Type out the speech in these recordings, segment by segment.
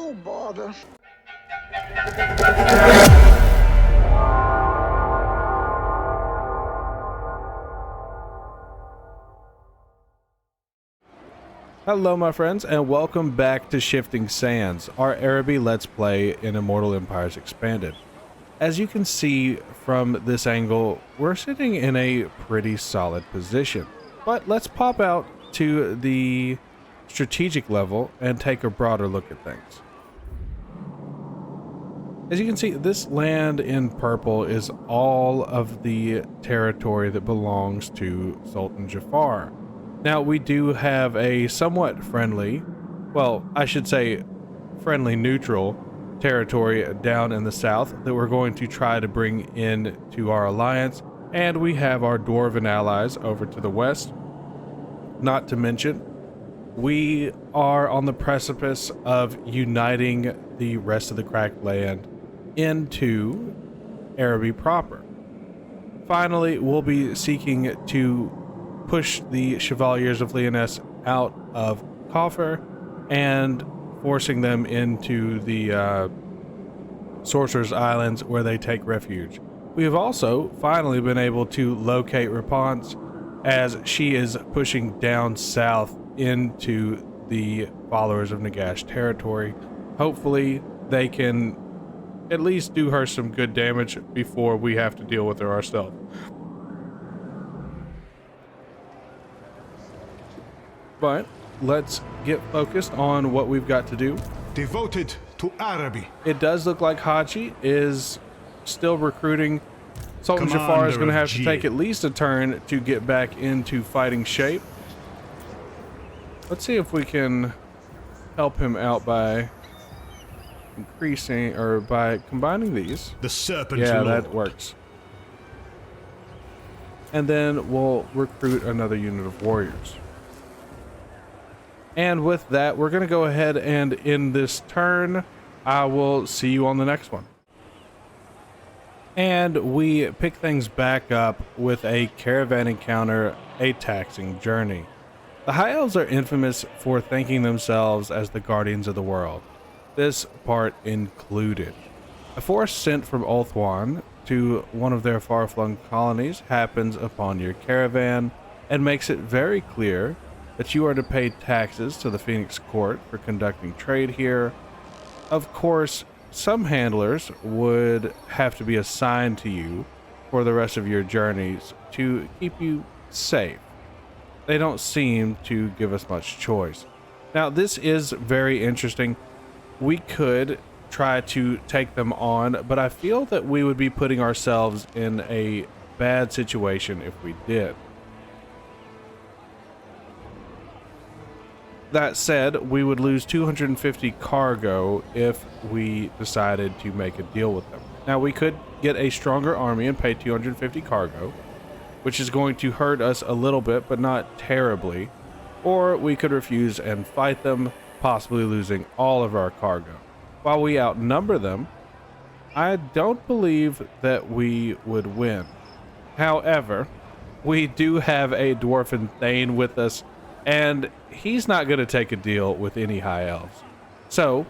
Oh, bother. Hello my friends, and welcome back to Shifting Sands, our Araby Let's Play in Immortal Empires Expanded. As you can see from this angle, we're sitting in a pretty solid position. But let's pop out to the strategic level and take a broader look at things. As you can see, this land in purple is all of the territory that belongs to Sultan Jaffar. Now, we do have a somewhat friendly, well, I should say friendly neutral territory down in the south that we're going to try to bring in to our alliance, and we have our dwarven allies over to the west. Not to mention, we are on the precipice of uniting the rest of the cracked land into Araby proper. Finally, we'll be seeking to push the Chevaliers of Lyonesse out of Jaffar and forcing them into the Sorcerer's Islands where they take refuge. We have also finally been able to locate Rapunzel as she is pushing down south into the followers of Nagash territory. Hopefully they can at least do her some good damage before we have to deal with her ourselves. But let's get focused on what we've got to do. Devoted to Araby. It does look like Hachi is still recruiting. Sultan Jaffar is going to have to take at least a turn to get back into fighting shape. Let's see if we can help him out by increasing or by combining these. The Serpent Yeah, Lord. that works. And then we'll recruit another unit of warriors. And with that, we're going to go ahead and end this turn. I will see you on the next one. And we pick things back up with a caravan encounter, a taxing journey. The High Elves are infamous for thinking themselves as the guardians of the world, this part included. A force sent from Ulthuan to one of their far-flung colonies happens upon your caravan and makes it very clear that you are to pay taxes to the Phoenix Court for conducting trade here. Of course, some handlers would have to be assigned to you for the rest of your journeys to keep you safe. They don't seem to give us much choice. Now, this is very interesting. We could try to take them on, but I feel that we would be putting ourselves in a bad situation if we did. That said, we would lose 250 cargo if we decided to make a deal with them. Now, we could get a stronger army and pay 250 cargo, which is going to hurt us a little bit, but not terribly. Or we could refuse and fight them, possibly losing all of our cargo. While we outnumber them, I don't believe that we would win. However, we do have a dwarven thane with us, and he's not going to take a deal with any high elves. So,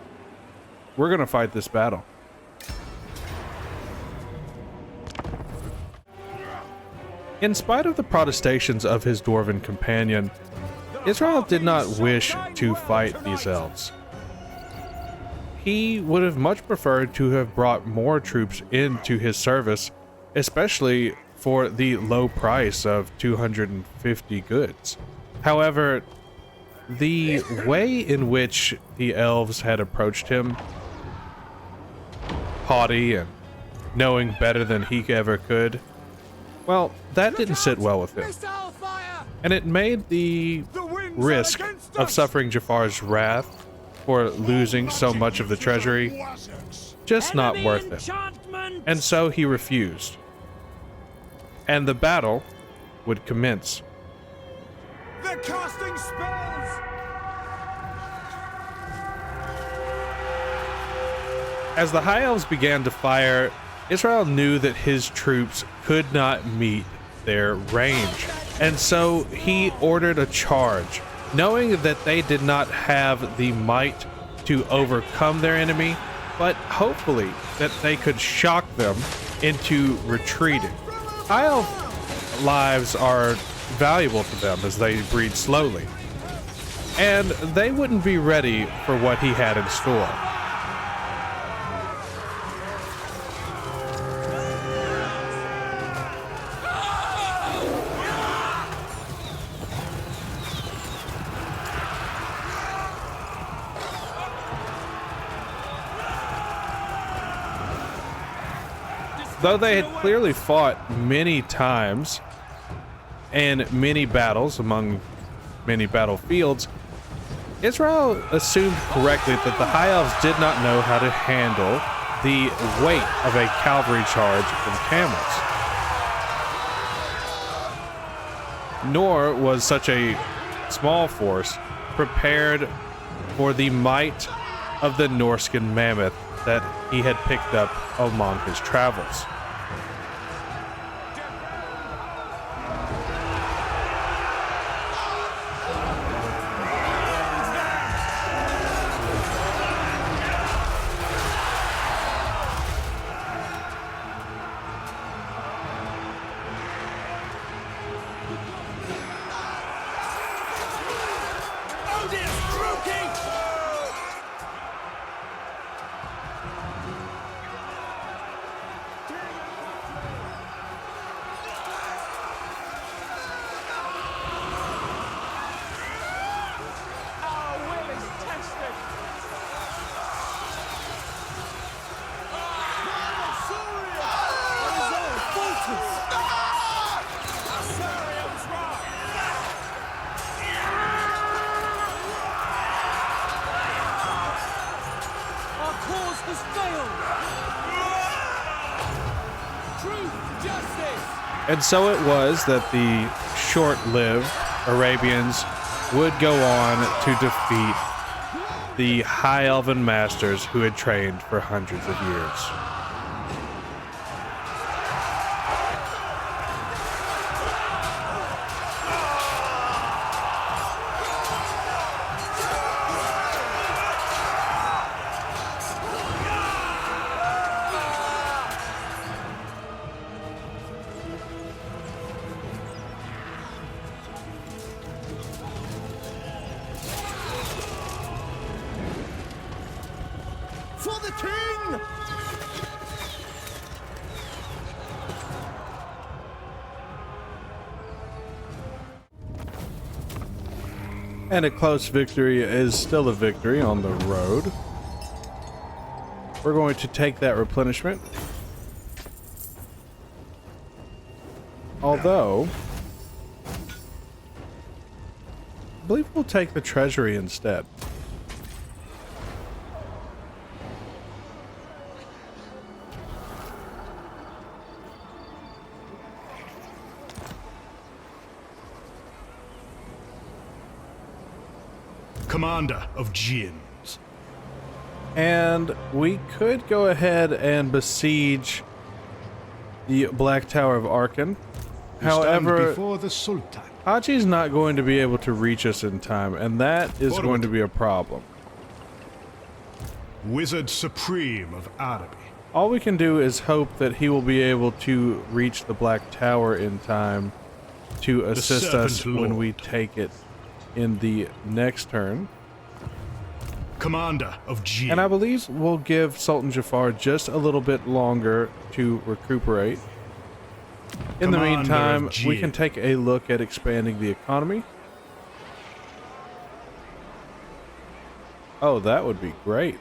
we're going to fight this battle. In spite of the protestations of his dwarven companion, Israel did not wish to fight these elves. He would have much preferred to have brought more troops into his service, especially for the low price of 250 goods. However, the way in which the elves had approached him, haughty and knowing better than he ever could, well, that didn't sit well with him. And it made the risk of suffering Jaffar's wrath for losing so much of the treasury just not worth it. And so he refused. And the battle would commence. They're casting spells! As the High Elves began to fire, Israel knew that his troops could not meet their range, and so he ordered a charge, knowing that they did not have the might to overcome their enemy, but hopefully that they could shock them into retreating. High elf lives are valuable to them as they breed slowly, and they wouldn't be ready for what he had in store. Though they had clearly fought many times and many battles among many battlefields, Israel assumed correctly that the High Elves did not know how to handle the weight of a cavalry charge from camels. Nor was such a small force prepared for the might of the Norscan mammoth that he had picked up among his travels. And so it was that the short-lived Arabians would go on to defeat the High Elven masters who had trained for hundreds of years. For the king! And a close victory is still a victory on the road. We're going to take that replenishment. Although, I believe we'll take the treasury instead. Commander of Jinns. And we could go ahead and besiege the Black Tower of Arkan. However, before the Sultan. Hachi's not going to be able to reach us in time, and that is going to be a problem. Wizard Supreme of Araby. All we can do is hope that he will be able to reach the Black Tower in time to assist us when we take it in the next turn. Commander of Jinn. And I believe we'll give Sultan Jaffar just a little bit longer to recuperate. In the meantime, we can take a look at expanding the economy. Oh, that would be great.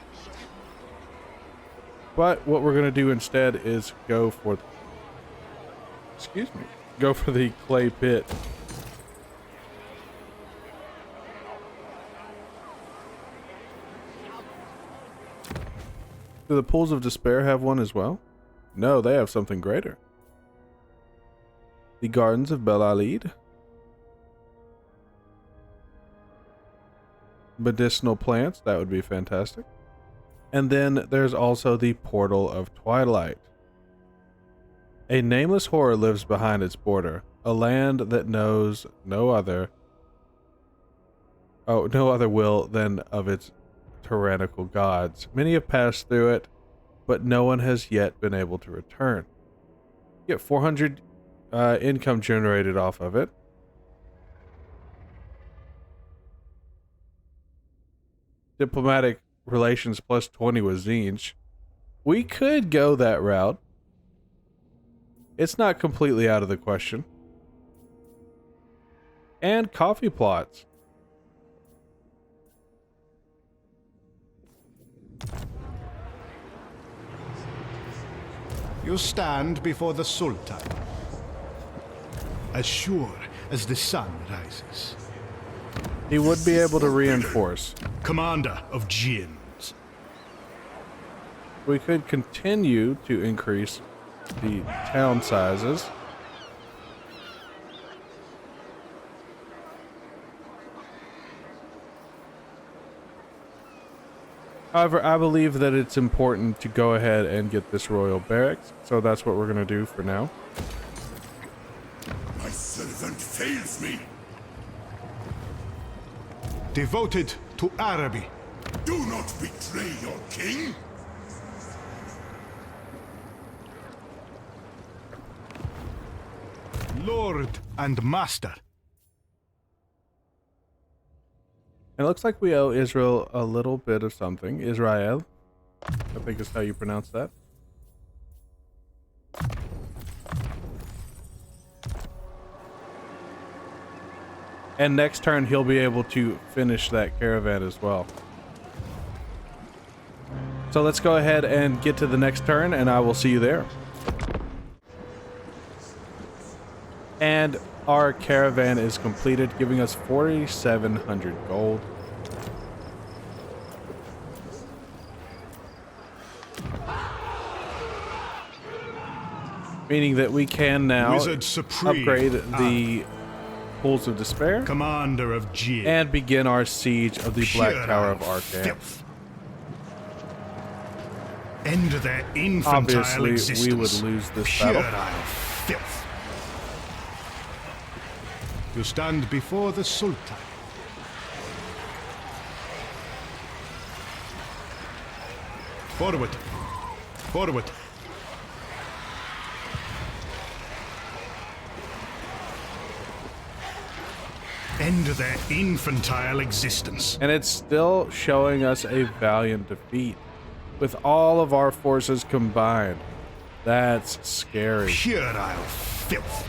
But what we're going to do instead is go for the clay pit. Do the Pools of Despair have one as well? No, they have something greater. The Gardens of Bel Alid. Medicinal plants, that would be fantastic. And then there's also the Portal of Twilight. A nameless horror lives behind its border, a land that knows no other will than of its tyrannical gods. Many have passed through it, but no one has yet been able to return. You get 400 income generated off of it. Diplomatic relations plus 20 with Zinj. We could go that route. It's not completely out of the question. And coffee plots. You stand before the Sultan, as sure as the sun rises. He would be able to reinforce. Commander of Jinns. We could continue to increase the town sizes. However, I believe that it's important to go ahead and get this royal barracks, so that's what we're going to do for now. My servant fails me. Devoted to Araby. Do not betray your king. Lord and master. It looks like we owe Israel a little bit of something. Israel, I think is how you pronounce that. And next turn, he'll be able to finish that caravan as well. So let's go ahead and get to the next turn, and I will see you there. And our caravan is completed, giving us 4,700 gold. Meaning that we can now Wizard Supreme. upgrade the Pools of Despair Commander of Jinn. and begin our siege of the Black Pure Tower of Arcan. filth. End their infantile Obviously, existence. we would lose this Puerile battle. filth. You stand before the Sultan. Forward. Forward. End their infantile existence. And it's still showing us a valiant defeat with all of our forces combined. That's scary. Puerile filth.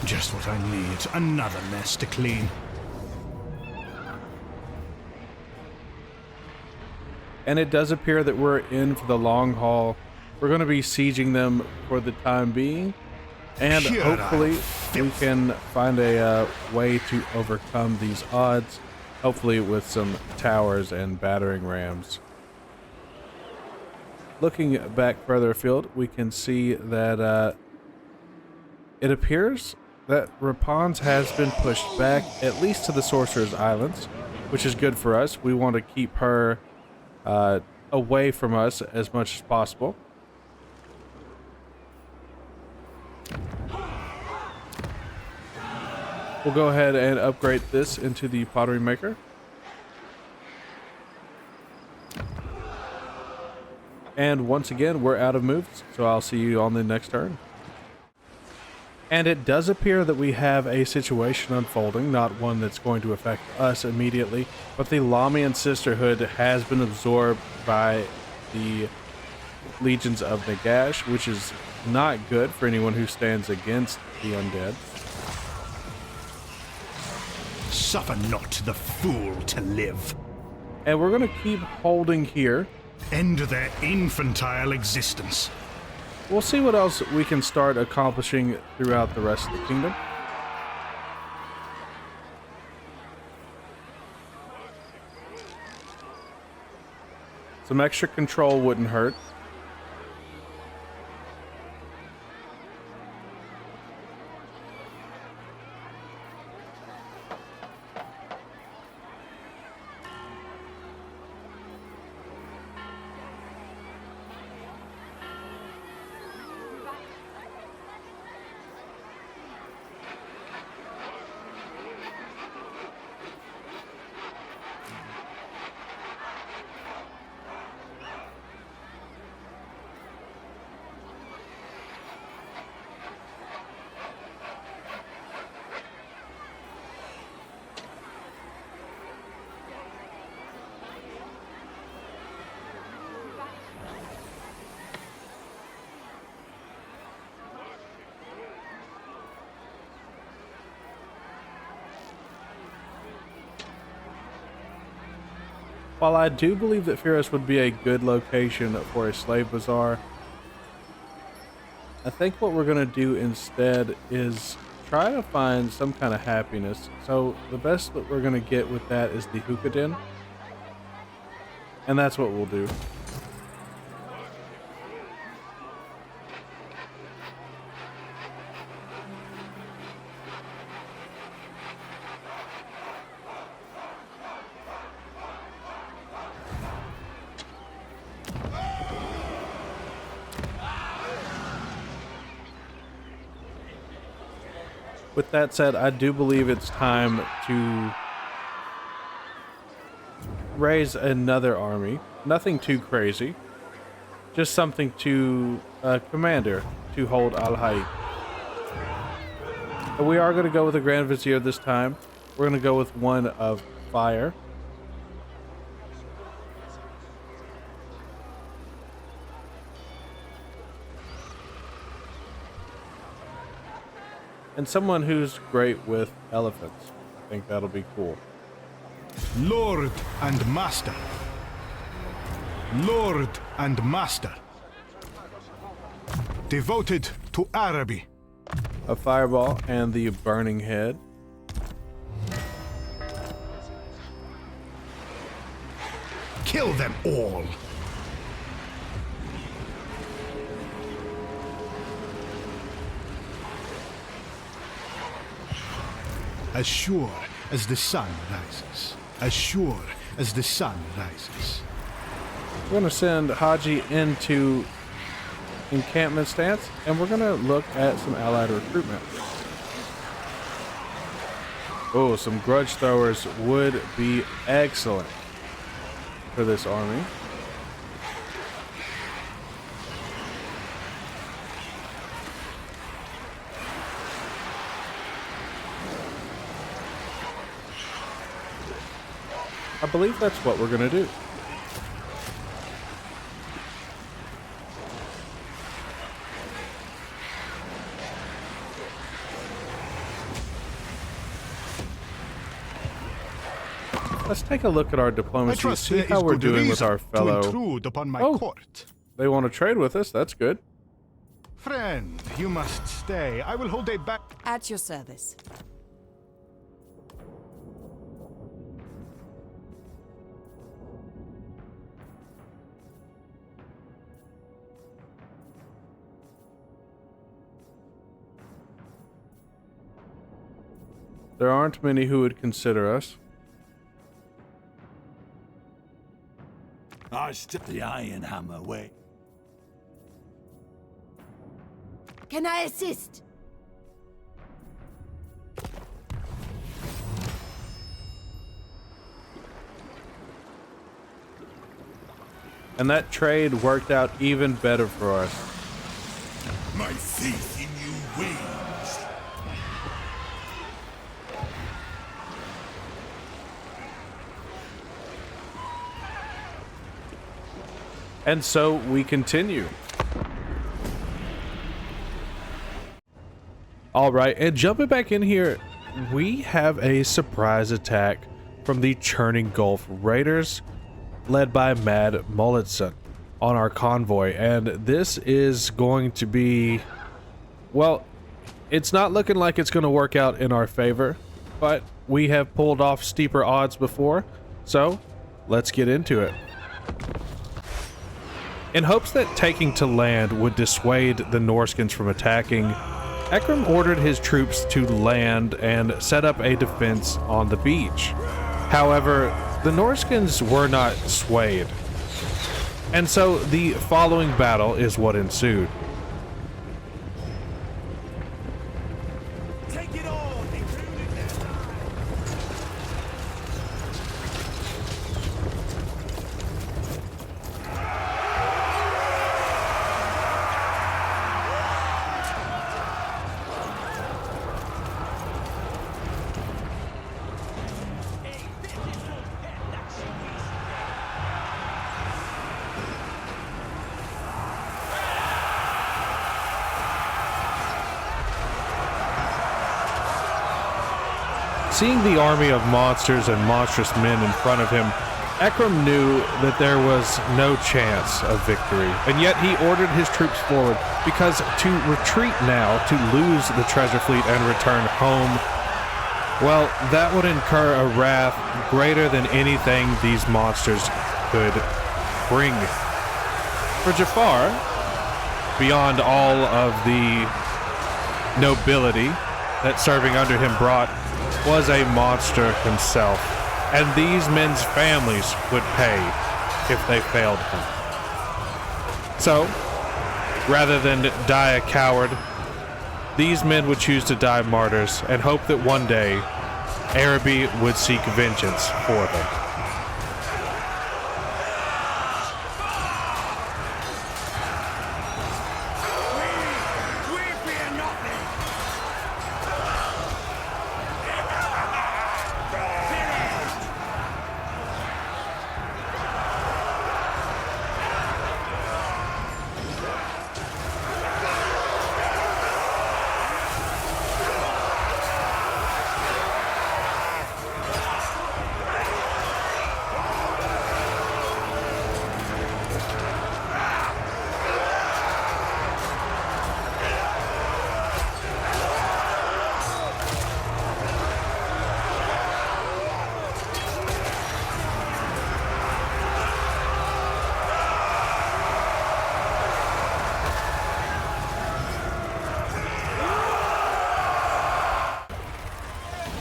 Just what I need. Another mess to clean. And it does appear that we're in for the long haul. We're going to be sieging them for the time being. And Puerile hopefully we filth. can find a way to overcome these odds. Hopefully with some towers and battering rams. Looking back further afield, we can see that it appears that Rapunzel has been pushed back, at least to the Sorcerer's Islands, which is good for us. We want to keep her away from us as much as possible. We'll go ahead and upgrade this into the pottery maker. And once again, we're out of moves, so I'll see you on the next turn. And it does appear that we have a situation unfolding, not one that's going to affect us immediately, but the Lamian Sisterhood has been absorbed by the Legions of Nagash, which is not good for anyone who stands against the undead. Suffer not the fool to live. And we're going to keep holding here. End their infantile existence. We'll see what else we can start accomplishing throughout the rest of the kingdom. Some extra control wouldn't hurt. while I do believe that Firos would be a good location for a slave bazaar, I think what we're going to do instead is try to find some kind of happiness. So the best that we're going to get with that is the hookah den. And that's what we'll do. With that said, I do believe it's time to raise another army. Nothing too crazy. Just something to commander to hold Al-Hayy. We are going to go with a Grand Vizier this time. We're going to go with one of fire. And someone who's great with elephants. I think that'll be cool. Lord and Master. Lord and Master. Devoted to Araby. A fireball and the burning head. Kill them all. As sure as the sun rises. As sure as the sun rises. We're going to send Haji into encampment stance, and we're going to look at some allied recruitment. Oh, some grudge throwers would be excellent for this army. I believe that's what we're going to do. Let's take a look at our diplomacy, see how we're doing with our fellow... Upon my court. They want to trade with us, that's good. Friend, you must stay. I will hold a back. At your service. There aren't many who would consider us. I step the iron hammer way. Can I assist? And that trade worked out even better for us. My faith in you wanes. And so we continue. All right, and jumping back in here, we have a surprise attack from the Churning Gulf Raiders, led by Mad Mulletson, on our convoy. And this is going to be, well, it's not looking like it's going to work out in our favor, but we have pulled off steeper odds before, so let's get into it. In hopes that taking to land would dissuade the Norskins from attacking, Ekram ordered his troops to land and set up a defense on the beach. However, the Norskins were not swayed, and so the following battle is what ensued. Take it all, including their Seeing the army of monsters and monstrous men in front of him, Ekram knew that there was no chance of victory, and yet he ordered his troops forward, because to retreat now, to lose the treasure fleet and return home, well, that would incur a wrath greater than anything these monsters could bring. For Jaffar, beyond all of the nobility that serving under him brought, was a monster himself, and these men's families would pay if they failed him. So, rather than die a coward, these men would choose to die martyrs and hope that one day Araby would seek vengeance for them. We fear nothing.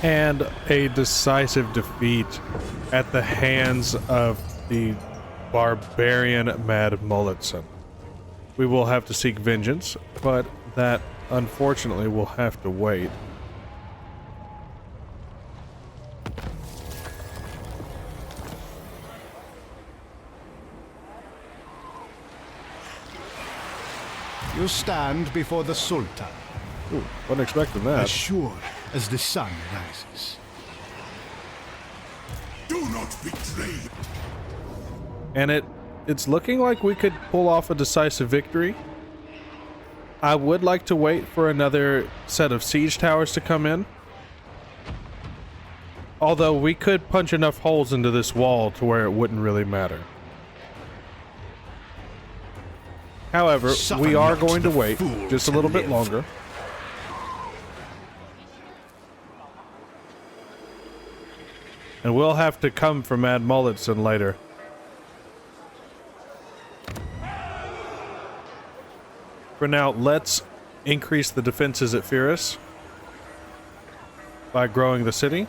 And a decisive defeat at the hands of the barbarian Mad Mulletson. We will have to seek vengeance, but that unfortunately will have to wait. You stand before the Sultan, Ooh, wasn't expecting that. as sure as the sun rises. Do not betray. And it's looking like we could pull off a decisive victory. I would like to wait for another set of siege towers to come in. Although we could punch enough holes into this wall to where it wouldn't really matter. However, Suffer we are not going to the wait fool just a to little bit live. longer. And we'll have to come for Mad Mulletson later. For now, let's increase the defenses at Fyrus by growing the city.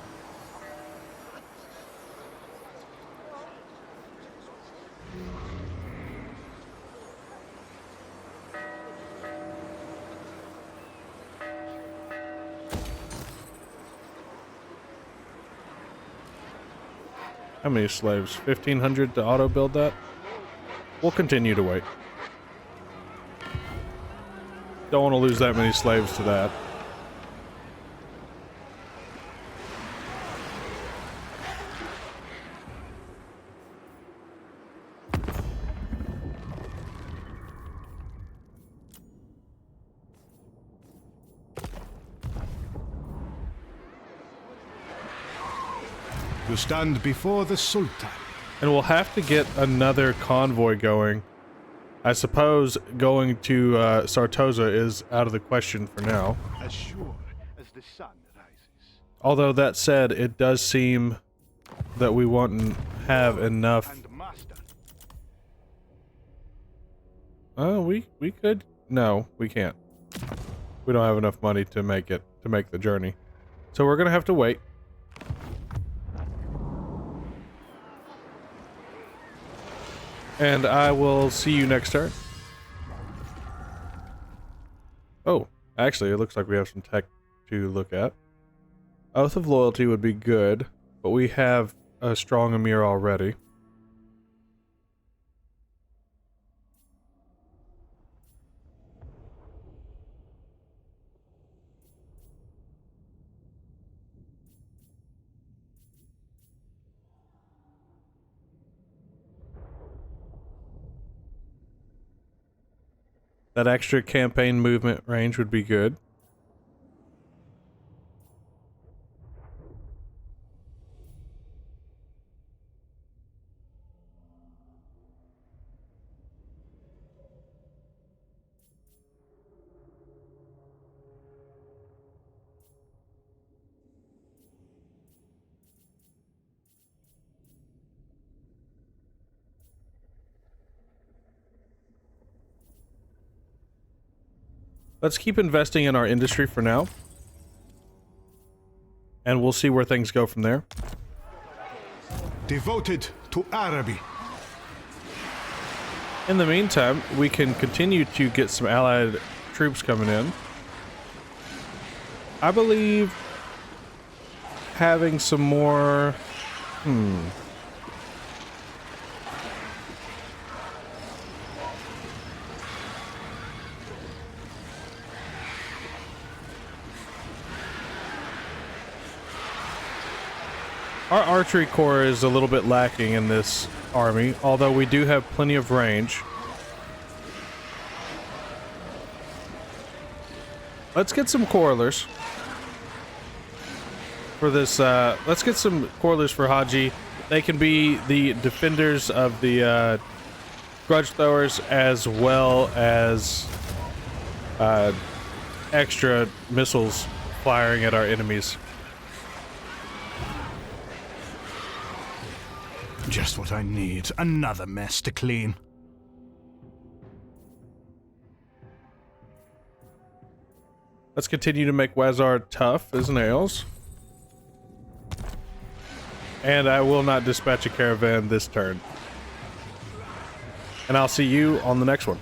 How many slaves? 1,500 to auto-build that? We'll continue to wait. Don't want to lose that many slaves to that. You stand before the Sultan. And we'll have to get another convoy going. I suppose going to Sartosa is out of the question for now. As sure as the sun rises. Although that said, it does seem that we won't have enough. And master. Oh, we could. No, we can't. We don't have enough money to make the journey. So we're gonna have to wait. And I will see you next turn. Oh, actually, it looks like we have some tech to look at. Oath of Loyalty would be good, but we have a strong Emir already. That extra campaign movement range would be good. Let's keep investing in our industry for now. And we'll see where things go from there. Devoted to Araby. In the meantime, we can continue to get some allied troops coming in. I believe having some more... Our archery corps is a little bit lacking in this army, although we do have plenty of range. Let's get some quarrelers for this. Let's get some quarrelers for Haji. They can be the defenders of the grudge throwers, as well as extra missiles firing at our enemies. Just what I need. Another mess to clean. Let's continue to make Wazar tough as nails. And I will not dispatch a caravan this turn. And I'll see you on the next one.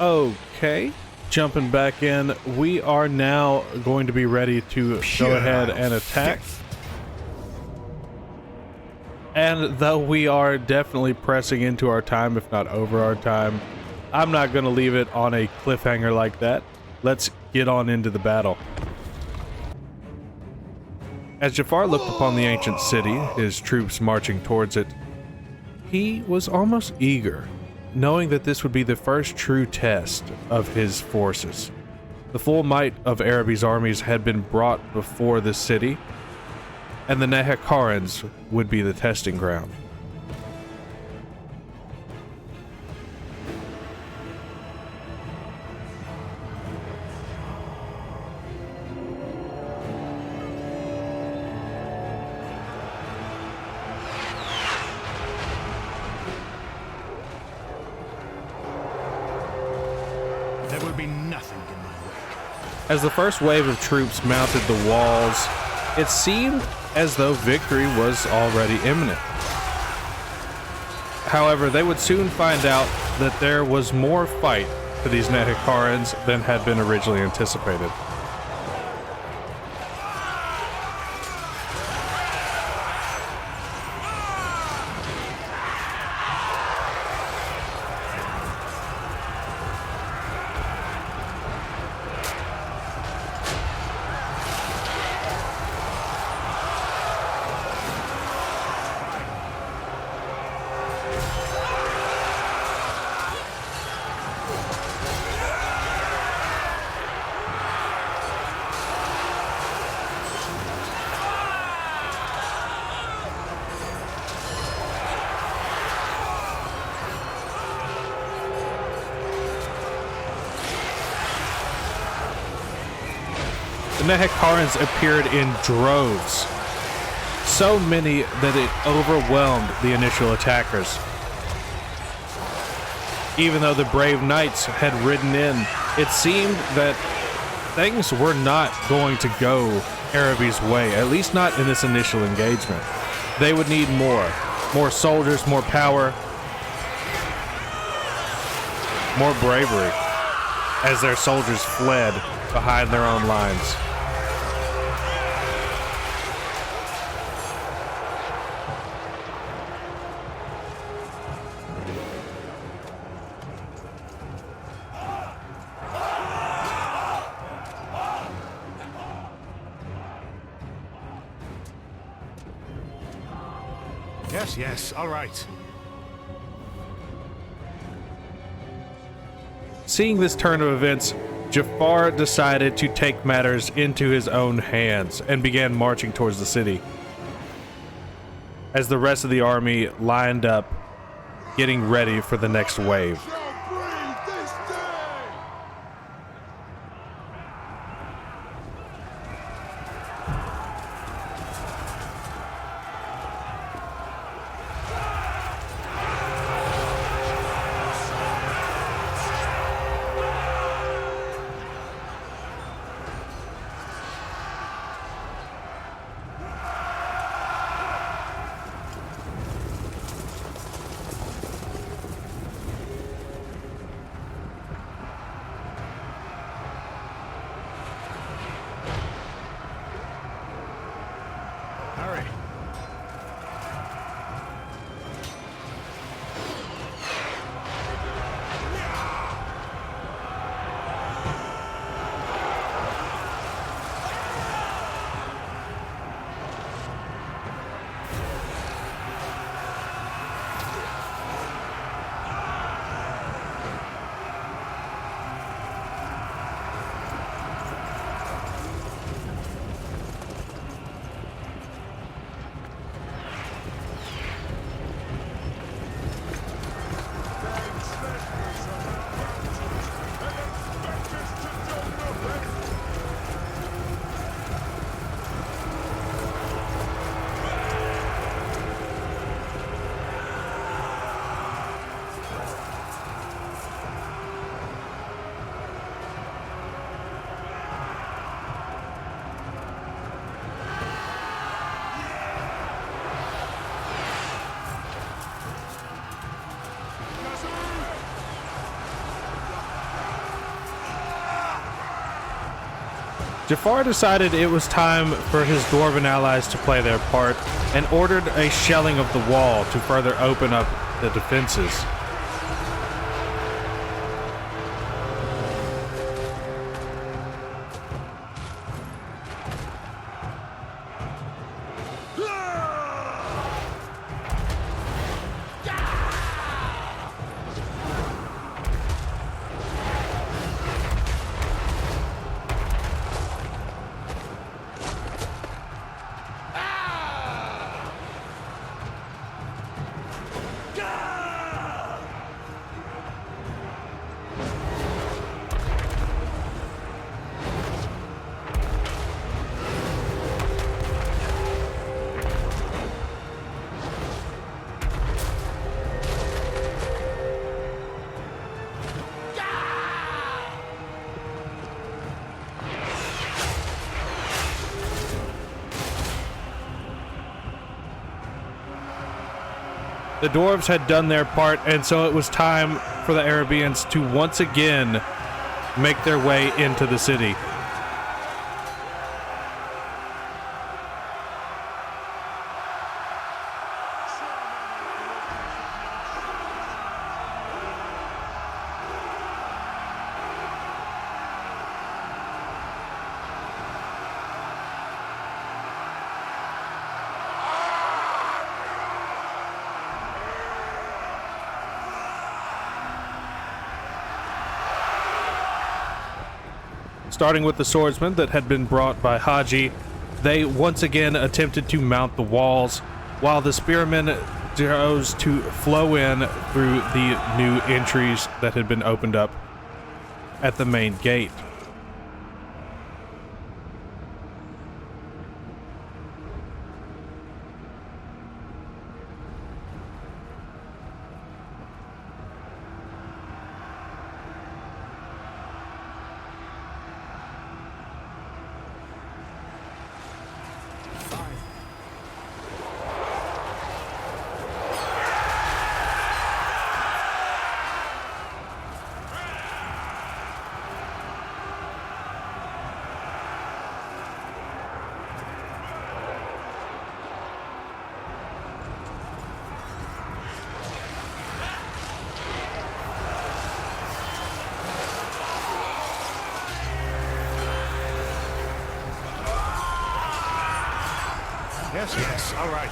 Okay. Jumping back in. We are now going to be ready to go ahead and attack. And though we are definitely pressing into our time, if not over our time, I'm not going to leave it on a cliffhanger like that. Let's get on into the battle. As Jaffar looked upon the ancient city, his troops marching towards it, he was almost eager, knowing that this would be the first true test of his forces. The full might of Araby's armies had been brought before the city, and the Nehekarans would be the testing ground. There will be nothing in my way. As the first wave of troops mounted the walls, it seemed as though victory was already imminent. However, they would soon find out that there was more fight for these Nehekarans than had been originally anticipated. The Nehekarans appeared in droves, so many that it overwhelmed the initial attackers. Even though the brave knights had ridden in, it seemed that things were not going to go Araby's way, at least not in this initial engagement. They would need more soldiers, more power, more bravery, as their soldiers fled behind their own lines. Yes, all right. Seeing this turn of events, Jaffar decided to take matters into his own hands and began marching towards the city. As the rest of the army lined up, getting ready for the next wave. Jaffar decided it was time for his dwarven allies to play their part and ordered a shelling of the wall to further open up the defenses. The dwarves had done their part, and so it was time for the Arabians to once again make their way into the city. Starting with the swordsmen that had been brought by Haji, they once again attempted to mount the walls, while the spearmen chose to flow in through the new entries that had been opened up at the main gate. Yes, all right.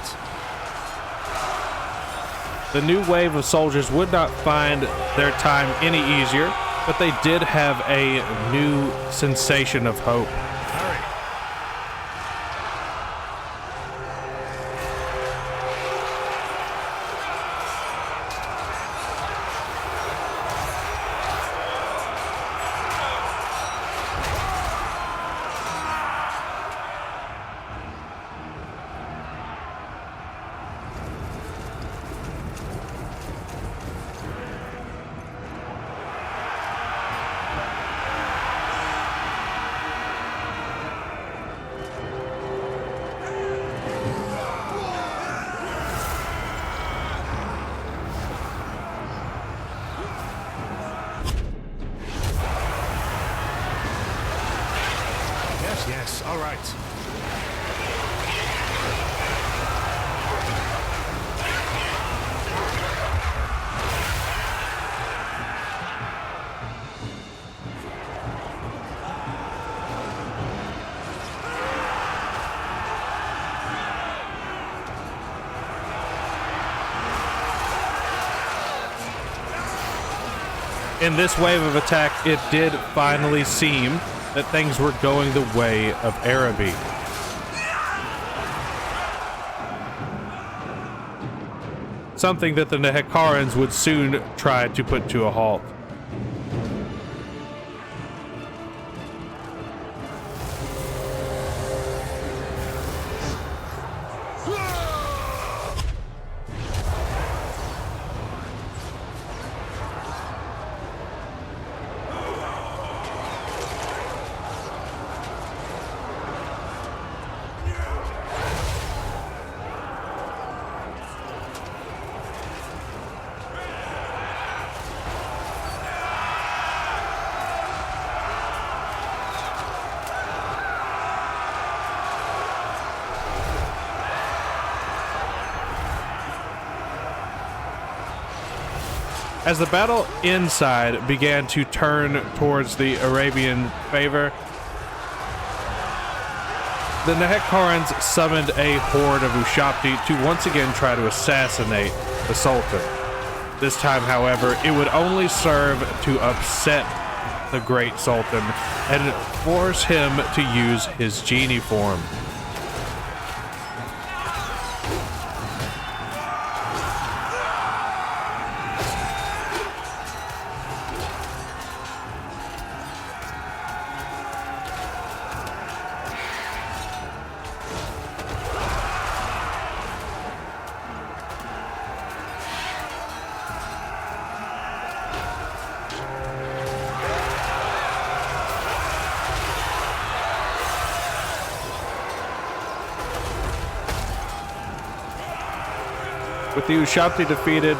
The new wave of soldiers would not find their time any easier, but they did have a new sensation of hope. Hurry. Yes, all right. In this wave of attack, it did finally seem that things were going the way of Araby. Something that the Nehekarans would soon try to put to a halt. As the battle inside began to turn towards the Arabian favor, the Nehekharans summoned a horde of Ushabti to once again try to assassinate the Sultan. This time, however, it would only serve to upset the great Sultan and force him to use his genie form. With the Ushabti defeated,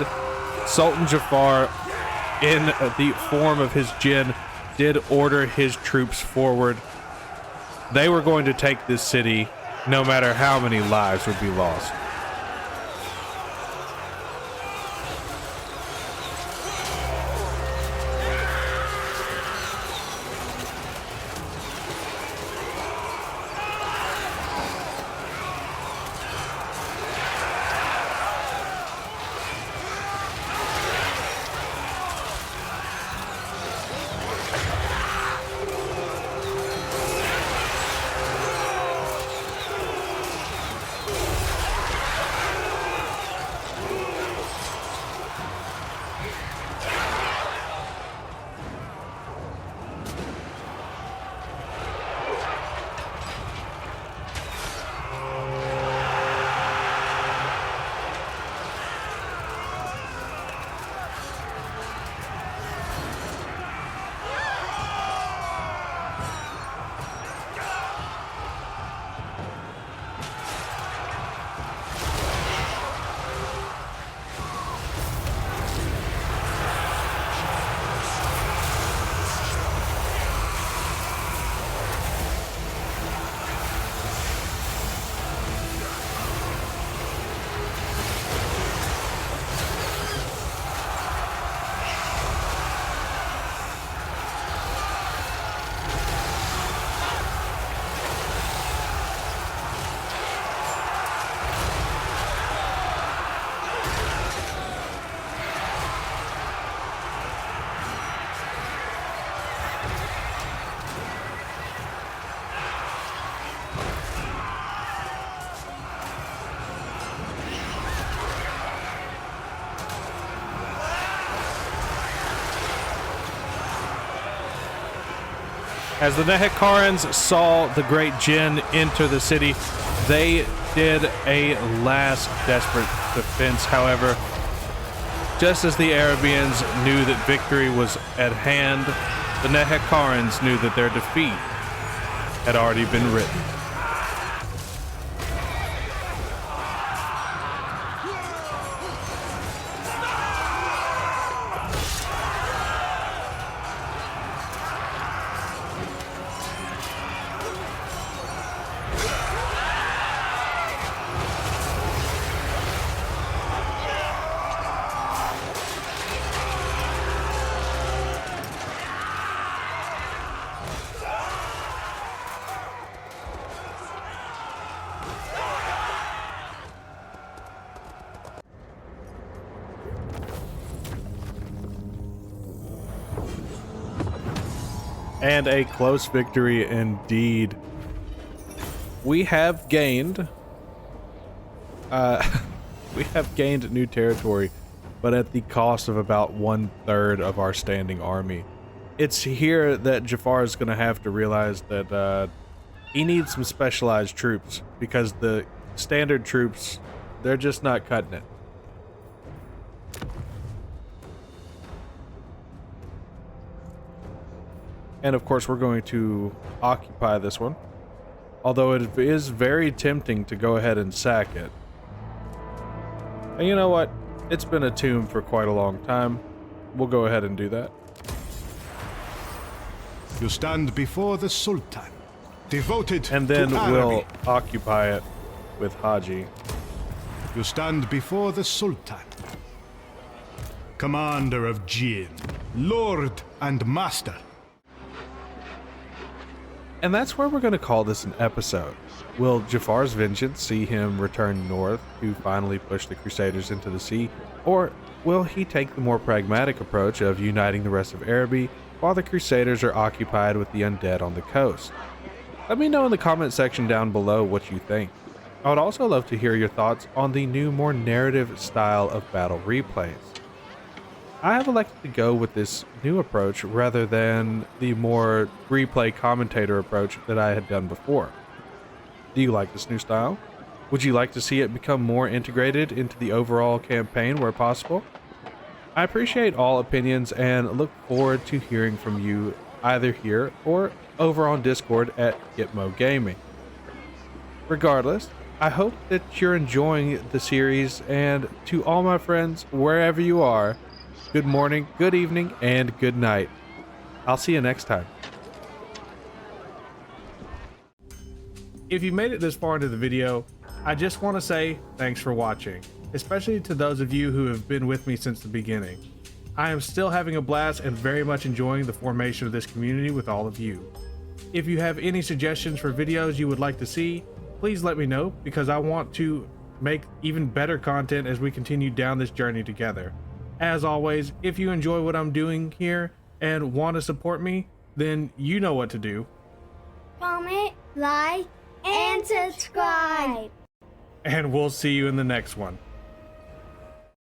Sultan Jaffar, in the form of his jinn, did order his troops forward. They were going to take this city, no matter how many lives would be lost. As the Nehekharans saw the great jinn enter the city, they did a last desperate defense. However, just as the Arabians knew that victory was at hand, the Nehekharans knew that their defeat had already been written. And a close victory indeed. We have gained new territory, but at the cost of about 1/3 of our standing army. It's here that Jaffar is going to have to realize that he needs some specialized troops, because the standard troops, they're just not cutting it. And of course, we're going to occupy this one. Although it is very tempting to go ahead and sack it. And you know what? It's been a tomb for quite a long time. We'll go ahead and do that. You stand before the Sultan, devoted And then to Araby. we'll occupy it with Haji. You stand before the Sultan, commander of Jin, lord and master. And that's where we're going to call this an episode. Will Jaffar's vengeance see him return north to finally push the Crusaders into the sea, or will he take the more pragmatic approach of uniting the rest of Araby while the Crusaders are occupied with the undead on the coast? Let me know in the comment section down below what you think. I would also love to hear your thoughts on the new, more narrative style of battle replays. I have elected to go with this new approach rather than the more replay commentator approach that I had done before. Do you like this new style? Would you like to see it become more integrated into the overall campaign where possible? I appreciate all opinions and look forward to hearing from you either here or over on Discord at Gitmo Gaming. Regardless, I hope that you're enjoying the series, and to all my friends, wherever you are, good morning, good evening, and good night. I'll see you next time. If you made it this far into the video, I just want to say thanks for watching, especially to those of you who have been with me since the beginning. I am still having a blast and very much enjoying the formation of this community with all of you. If you have any suggestions for videos you would like to see, please let me know, because I want to make even better content as we continue down this journey together. As always, if you enjoy what I'm doing here and want to support me, then you know what to do. Comment, like, and subscribe. And we'll see you in the next one.